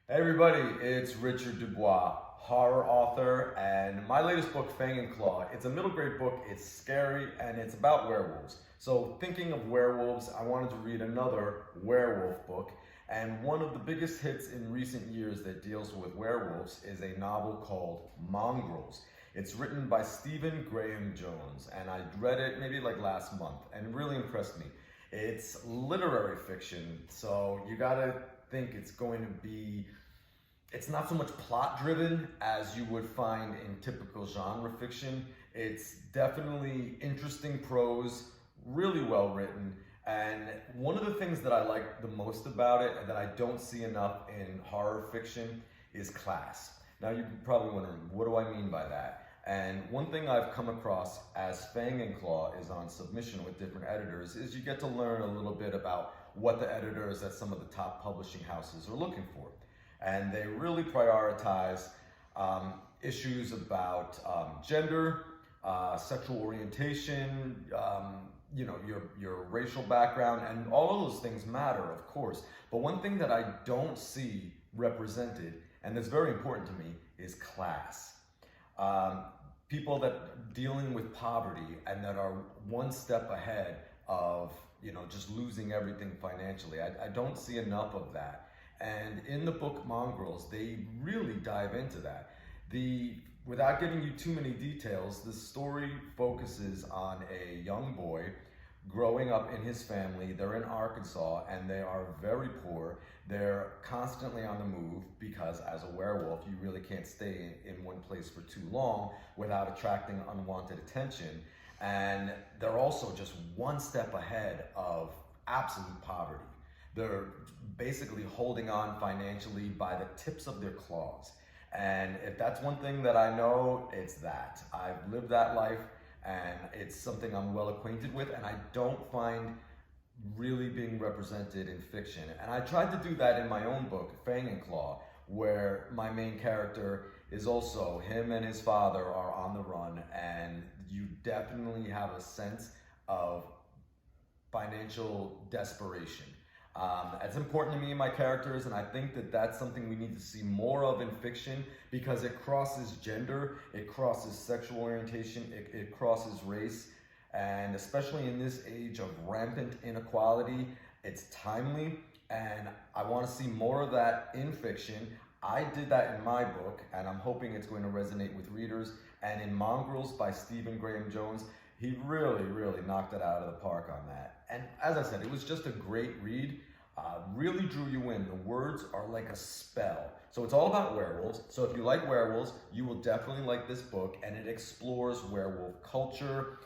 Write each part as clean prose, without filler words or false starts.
Hey everybody, it's Richard DuBois, horror author, and my latest book, Fang and Claw. It's a middle grade book, it's scary, and it's about werewolves. So thinking of werewolves, I wanted to read another werewolf book, and one of the biggest hits in recent years that deals with werewolves is a novel called Mongrels. It's written by Stephen Graham Jones, and I read it maybe like last month, and it really impressed me. It's literary fiction, so you gotta think it's going to be, it's not so much plot driven as you would find in typical genre fiction. It's definitely interesting prose, really well written, and one of the things that I like the most about it and that I don't see enough in horror fiction is class. Now you're probably wondering, what do I mean by that? And one thing I've come across as Fang and Claw is on submission with different editors is you get to learn a little bit about what the editors at some of the top publishing houses are looking for. And they really prioritize issues about gender, sexual orientation, your racial background, and all of those things matter, of course. But one thing that I don't see represented, and that's very important to me, is class. People that dealing with poverty and that are one step ahead of just losing everything financially. I don't see enough of that. And in the book Mongrels, they really dive into that. Without giving you too many details, the story focuses on a young boy growing up in his family. They're in Arkansas and they are very poor. They're constantly on the move because as a werewolf, you really can't stay in one place for too long without attracting unwanted attention. And they're also just one step ahead of absolute poverty. They're basically holding on financially by the tips of their claws. And if that's one thing that I know, it's that. I've lived that life and it's something I'm well acquainted with, and I don't find really being represented in fiction. And I tried to do that in my own book, Fang and Claw, where my main character is also, him and his father are on the run, and you definitely have a sense of financial desperation. It's important to me and my characters, and I think that that's something we need to see more of in fiction because it crosses gender, it crosses sexual orientation, it crosses race, and especially in this age of rampant inequality, it's timely, and I want to see more of that in fiction. I did that in my book, and I'm hoping it's going to resonate with readers. And in Mongrels by Stephen Graham Jones, he really knocked it out of the park on that. And as I said, it was just a great read. Really drew you in. The words are like a spell. So it's all about werewolves. So if you like werewolves, you will definitely like this book. And it explores werewolf culture,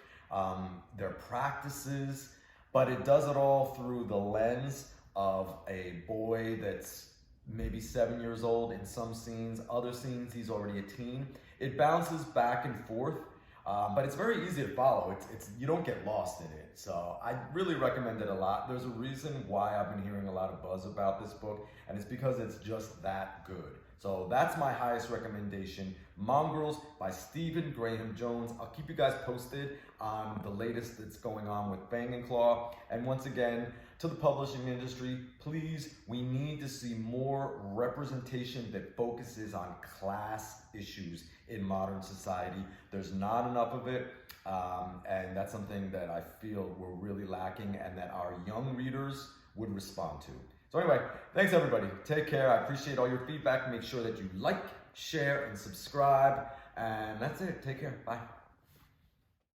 their practices, but it does it all through the lens of a boy that's maybe 7 years old in some scenes. Other scenes, he's already a teen. It bounces back and forth. But it's very easy to follow. You don't get lost in it. So I really recommend it a lot. There's a reason why I've been hearing a lot of buzz about this book, and it's because it's just that good. So that's my highest recommendation, Mongrels by Stephen Graham Jones. I'll keep you guys posted on the latest that's going on with Fang and Claw. And once again, to the publishing industry, please, we need to see more representation that focuses on class issues in modern society. There's not enough of it, and that's something that I feel we're really lacking and that our young readers would respond to. So anyway, thanks everybody. Take care. I appreciate all your feedback. Make sure that you like, share, and subscribe. And that's it. Take care. Bye.